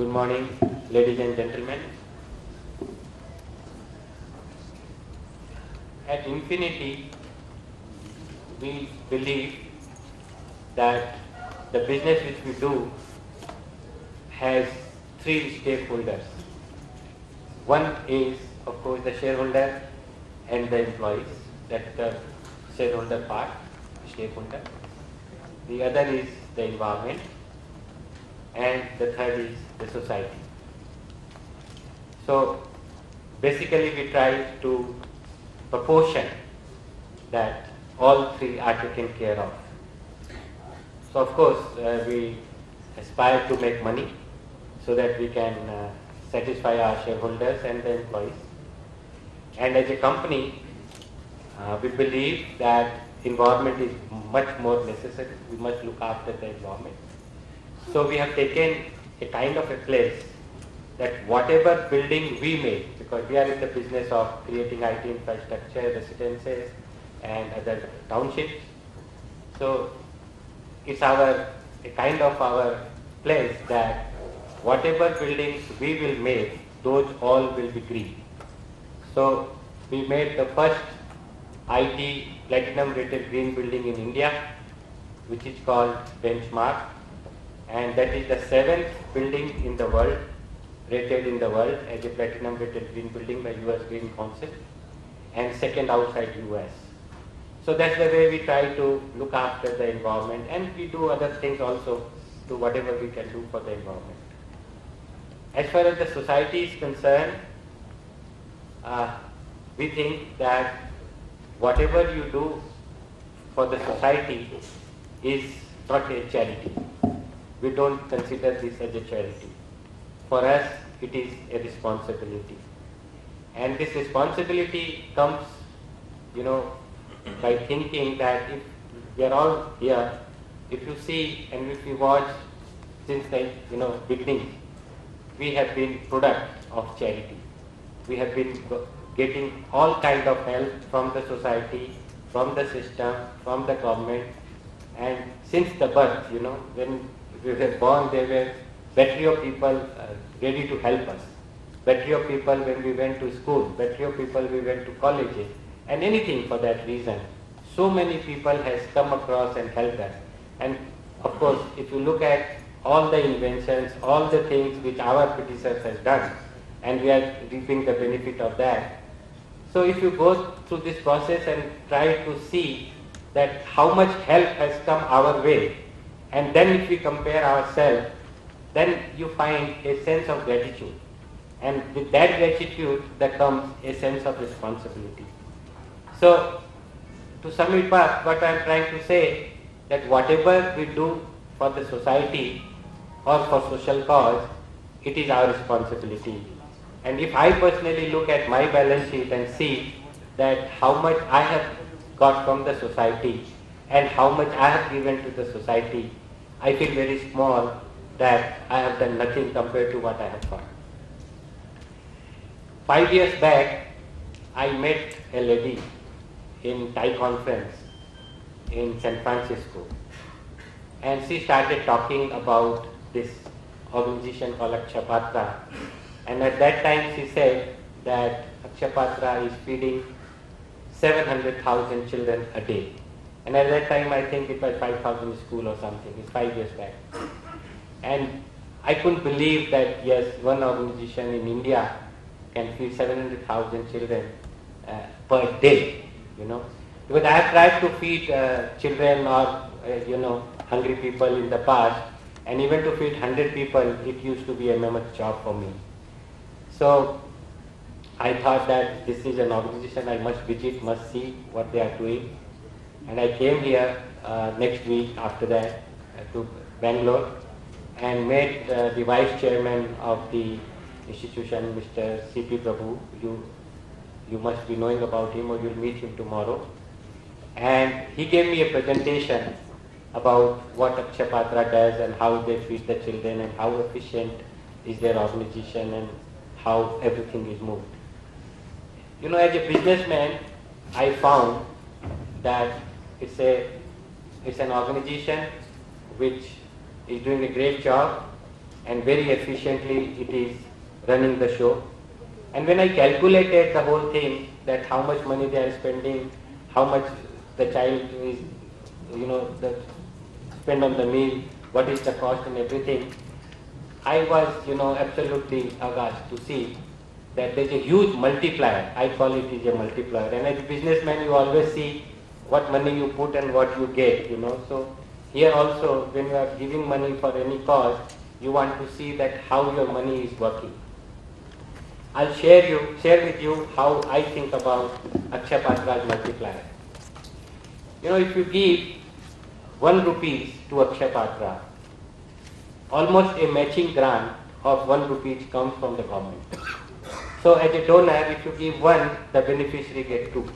Good morning, ladies and gentlemen. At Infinity, we believe that the business which we do has three stakeholders. One is, of course, the shareholder and the employees. That's the shareholder part, stakeholder. The other is the environment, and the third is the society. So basically we try to proportion that all three are taken care of. So of course we aspire to make money so that we can satisfy our shareholders and the employees. And as a company, we believe that environment is much more necessary. We must look after the environment. So we have taken a kind of a place that whatever building we make, because we are in the business of creating IT infrastructure, residences and other townships. So it's a kind of our place that whatever buildings we will make, those all will be green. So we made the first IT platinum rated green building in India, which is called Benchmark, and that is the 7th building in the world, rated in the world as a platinum rated green building by US Green Council, and second outside US. So that's the way we try to look after the environment, and we do other things also to whatever we can do for the environment. As far as the society is concerned, we think that whatever you do for the society is not a charity. We don't consider this as a charity. For us, it is a responsibility. And this responsibility comes, by thinking that if we are all here, if you see and if you watch since the beginning, we have been product of charity. We have been getting all kind of help from the society, from the system, from the government, and since the birth, when we were born, there were battery of people ready to help us. Battery of people when we went to school, battery of people we went to colleges, and anything for that reason. So many people has come across and helped us. And of course, if you look at all the inventions, all the things which our predecessors has done, and we are reaping the benefit of that. So if you go through this process and try to see that how much help has come our way, and then if we compare ourselves, then you find a sense of gratitude. And with that gratitude, there comes a sense of responsibility. So, to sum it up, what I am trying to say, that whatever we do for the society or for social cause, it is our responsibility. And if I personally look at my balance sheet and see that how much I have got from the society and how much I have given to the society, I feel very small that I have done nothing compared to what I have got. 5 years back, I met a lady in Thai conference in San Francisco, and she started talking about this organization called Akshaya Patra, and at that time she said that Akshaya Patra is feeding 700,000 children a day. And at that time I think it was 5,000 school or something, it's 5 years back. And I couldn't believe that yes, one organization in India can feed 700,000 children per day, Because I have tried to feed children or, hungry people in the past, and even to feed 100 people, it used to be a mammoth job for me. So I thought that this is an organization I must visit, must see what they are doing. And I came here next week after that to Bangalore and met the vice chairman of the institution, Mr. C.P. Prabhu. You must be knowing about him, or you'll meet him tomorrow. And he gave me a presentation about what Akshaya Patra does and how they feed the children and how efficient is their organization and how everything is moved. As a businessman, I found that it's an organization which is doing a great job, and very efficiently it is running the show. And when I calculated the whole thing, that how much money they are spending, how much the child is, the spend on the meal, what is the cost and everything, I was, absolutely aghast to see that there's a huge multiplier. I call it is a multiplier. And as a businessman, you always see what money you put and what you get, So here also, when you are giving money for any cause, you want to see that how your money is working. I'll share with you how I think about Akshaya Patra's multiplier. If you give 1 rupees to Akshaya Patra, almost a matching grant of 1 rupees comes from the government. So as a donor, if you give 1, the beneficiary gets 2.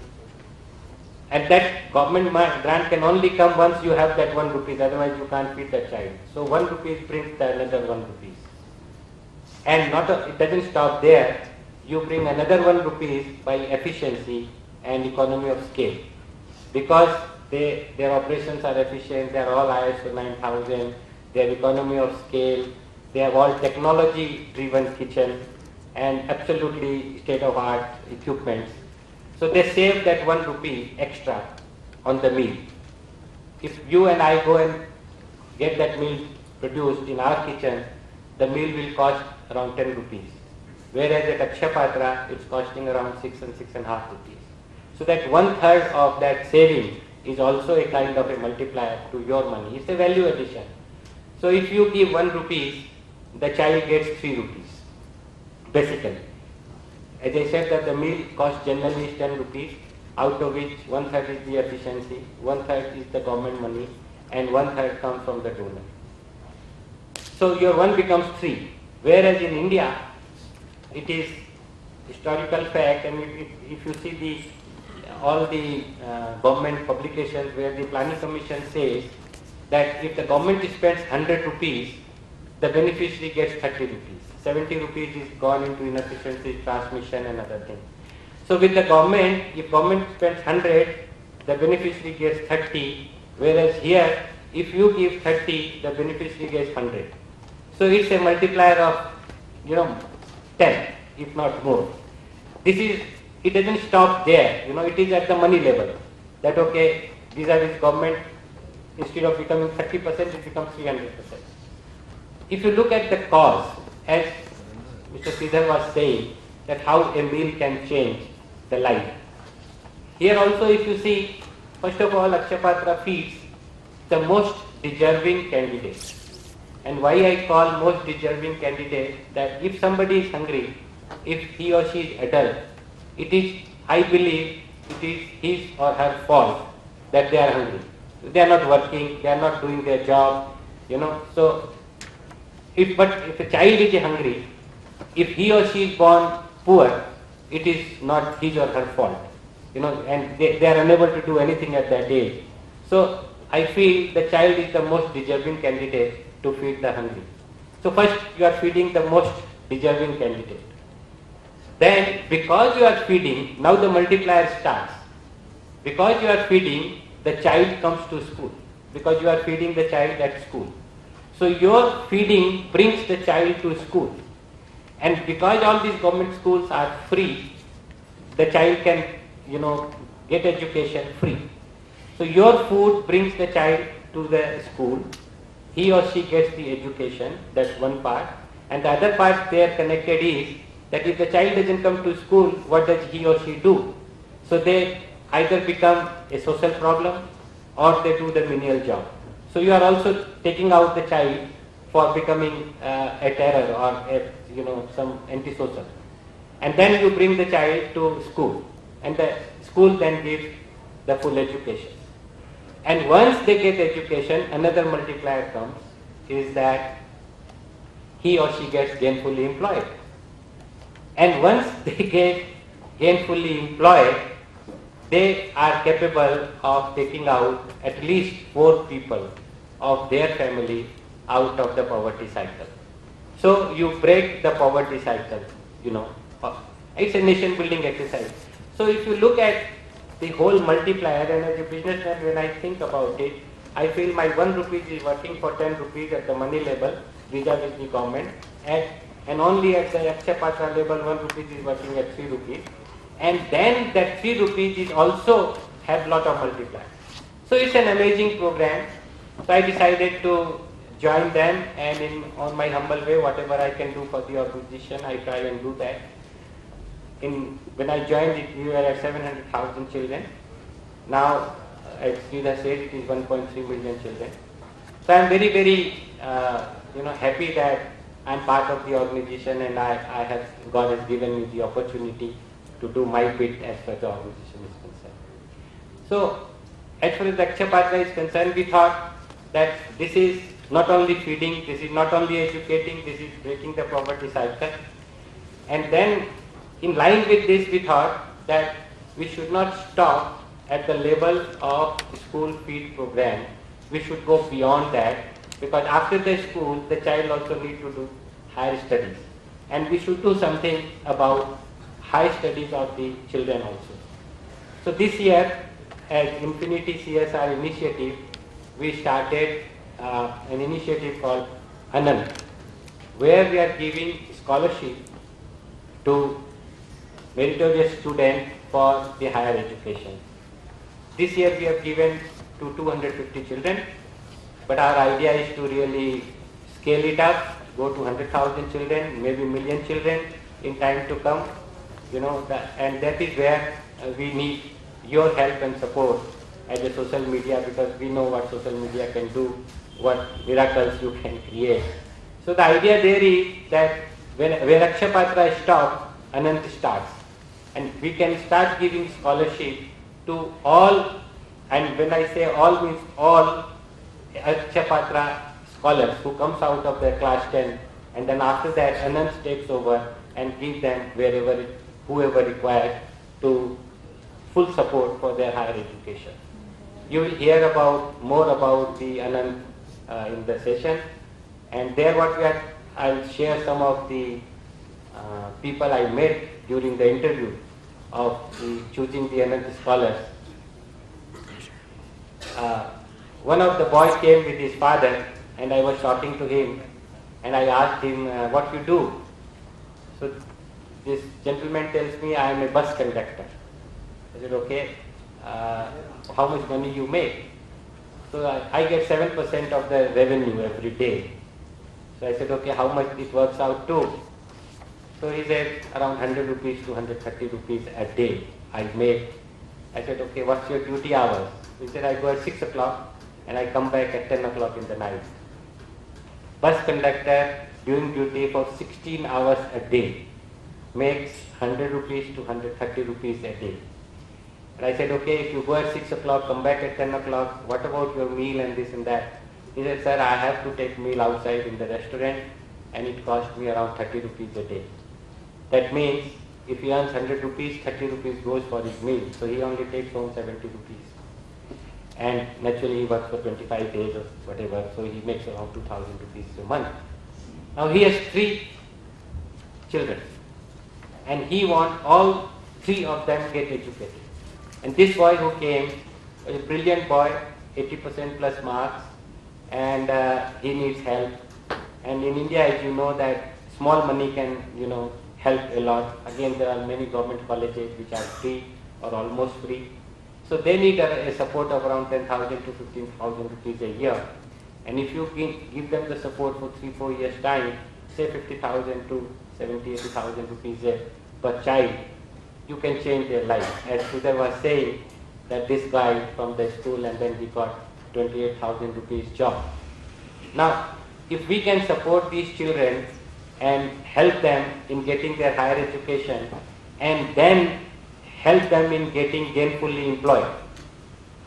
And that government grant can only come once you have that 1 rupees, otherwise you can't feed the child. So 1 rupees brings the another 1 rupees. And it doesn't stop there. You bring another 1 rupees by efficiency and economy of scale. Because their operations are efficient, they are all ISO 9000, they have economy of scale, they have all technology-driven kitchen and absolutely state-of-art equipments. So they save that 1 rupee extra on the meal. If you and I go and get that meal produced in our kitchen, the meal will cost around 10 rupees. Whereas at Akshaya Patra, it's costing around 6 and 6.5 rupees. So that 1/3 of that saving is also a kind of a multiplier to your money. It's a value addition. So if you give 1 rupees, the child gets 3 rupees, basically. As I said that the meal cost generally is 10 rupees, out of which 1/3 is the efficiency, 1/3 is the government money, and 1/3 comes from the donor. So your 1 becomes 3. Whereas in India, it is historical fact, and if you see all the government publications where the planning commission says that if the government spends 100 rupees, the beneficiary gets 30 rupees. 70 rupees is gone into inefficiency, transmission and other things. So with the government, if government spends 100, the beneficiary gets 30, whereas here, if you give 30, the beneficiary gets 100. So it's a multiplier of, 10, if not more. It doesn't stop there, it is at the money level. That okay, vis-a-vis government, instead of becoming 30%, it becomes 300%. If you look at the cause, as Mr. Sridhar was saying, that how a meal can change the life. Here also if you see, first of all, Akshaya Patra feeds the most deserving candidate. And why I call most deserving candidate, that if somebody is hungry, if he or she is adult, it is, I believe, it is his or her fault that they are hungry. They are not working, they are not doing their job, So, if a child is hungry, if he or she is born poor, it is not his or her fault, and they are unable to do anything at that age. So, I feel the child is the most deserving candidate to feed the hungry. So, first you are feeding the most deserving candidate. Then, because you are feeding, now the multiplier starts. Because you are feeding, the child comes to school. Because you are feeding the child at school. So your feeding brings the child to school. And because all these government schools are free, the child can, get education free. So your food brings the child to the school. He or she gets the education, that's one part. And the other part there connected is that if the child doesn't come to school, what does he or she do? So they either become a social problem or they do the menial job. So you are also taking out the child for becoming a terror or some antisocial. And then you bring the child to school, and the school then gives the full education. And once they get education, another multiplier comes, is that he or she gets gainfully employed. And once they get gainfully employed, they are capable of taking out at least 4 people of their family out of the poverty cycle. So you break the poverty cycle, It's a nation building exercise. So if you look at the whole multiplier, and as a businessman, when I think about it, I feel my 1 rupee is working for 10 rupees at the money level, vis-a-vis the government, and only at the Akshaya Patra level 1 rupees is working at 3 rupees, and then that 3 rupees is also have lot of multipliers. So it's an amazing program. So I decided to join them, and on my humble way, whatever I can do for the organization, I try and do that. When I joined it, we were at 700,000 children. Now, as Sridhar said, it is 1.3 million children. So I am very, very happy that I am part of the organization, and God has given me the opportunity to do my bit as far as the organization is concerned. So, as far as the Akshaya Patra is concerned, we thought that this is not only feeding, this is not only educating, this is breaking the poverty cycle. And then, in line with this, we thought that we should not stop at the level of school feed program. We should go beyond that, because after the school, the child also needs to do higher studies. And we should do something about high studies of the children also. So this year, as Infinity CSR initiative, we started an initiative called Anand, where we are giving scholarship to meritorious students for the higher education. This year we have given to 250 children, but our idea is to really scale it up, go to 100,000 children, maybe million children in time to come, and that is where we need your help and support as a social media, because we know what social media can do, what miracles you can create. So the idea there is that where Akshaya Patra stops, Anand starts. And we can start giving scholarship to all, and when I say all, means all Akshaya Patra scholars who comes out of their class 10, and then after that Anand takes over and gives them whoever required to full support for their higher education. You will hear more about the Anand in the session, and there I'll share some of the people I met during the interview of choosing the Anand scholars. One of the boys came with his father, and I was talking to him, and I asked him, what you do? So this gentleman tells me, I am a bus conductor. I said, okay, how much money you make? So I get 7% of the revenue every day. So I said, okay, how much it works out to? So he said, around 100 rupees to 130 rupees a day I make. I said, okay, what's your duty hours? He said, I go at 6 o'clock and I come back at 10 o'clock in the night. Bus conductor doing duty for 16 hours a day makes 100 rupees to 130 rupees a day. And I said, okay, if you go at 6 o'clock, come back at 10 o'clock, what about your meal and this and that? He said, sir, I have to take meal outside in the restaurant, and it cost me around 30 rupees a day. That means if he earns 100 rupees, 30 rupees goes for his meal. So he only takes home 70 rupees. And naturally he works for 25 days or whatever, so he makes around 2,000 rupees a month. Now he has 3 children, and he wants all 3 of them get educated. And this boy who came was a brilliant boy, 80% plus marks, and he needs help. And in India, as you know, that small money can, help a lot. Again, there are many government colleges which are free or almost free. So they need a support of around 10,000 to 15,000 rupees a year. And if you give them the support for 3-4 years time, say 50,000 to 70,000-80,000 rupees per child, you can change their life. As Sridhar was saying, that this guy from the school, and then he got 28,000 rupees job. Now, if we can support these children and help them in getting their higher education, and then help them in getting gainfully employed.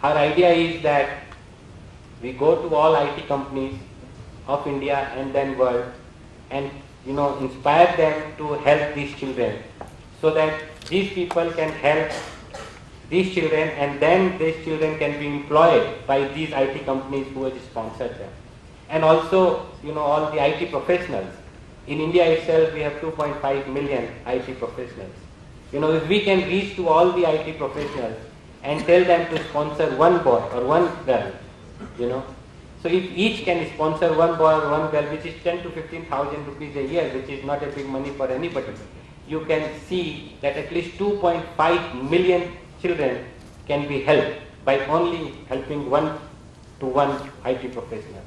Our idea is that we go to all IT companies of India and then world, and inspire them to help these children, so that these people can help these children, and then these children can be employed by these IT companies who have sponsored them. And also, all the IT professionals. In India itself, we have 2.5 million IT professionals. If we can reach to all the IT professionals and tell them to sponsor one boy or one girl, So if each can sponsor one boy or one girl, which is 10 to 15,000 rupees a year, which is not a big money for anybody, you can see that at least 2.5 million children can be helped by only helping one-to-one IT professional.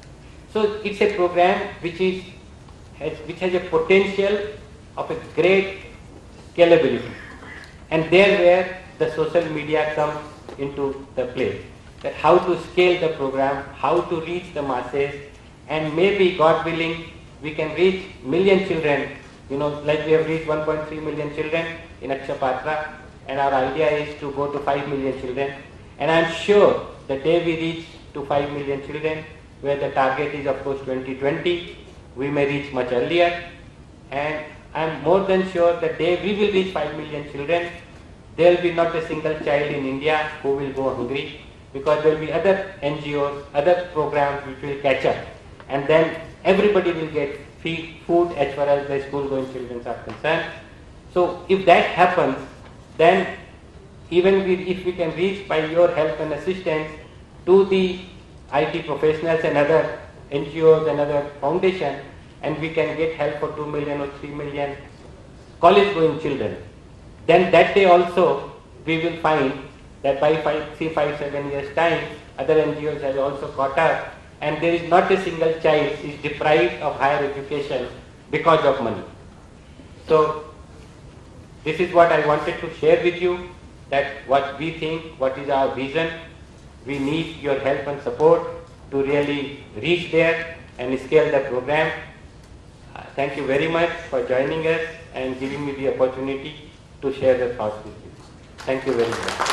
So it's a program which has a potential of a great scalability, and there where the social media comes into the play. That how to scale the program, how to reach the masses, and maybe, God willing, we can reach million children, like we have reached 1.3 million children in Akshaya Patra, and our idea is to go to 5 million children. And I am sure the day we reach to 5 million children, where the target is of course 2020, we may reach much earlier. And I am more than sure the day we will reach 5 million children, there will be not a single child in India who will go hungry, because there will be other NGOs, other programs which will catch up, and then everybody will get free food as far as the school going children are concerned. So if that happens, then even if we can reach by your help and assistance to the IT professionals and other NGOs and other foundations, and we can get help for 2 million or 3 million college going children, then that day also we will find that by 7 years time, other NGOs have also caught up, and there is not a single child is deprived of higher education because of money. So this is what I wanted to share with you, that what we think, what is our vision. We need your help and support to really reach there and scale the program. Thank you very much for joining us and giving me the opportunity to share the thoughts with you. Thank you very much.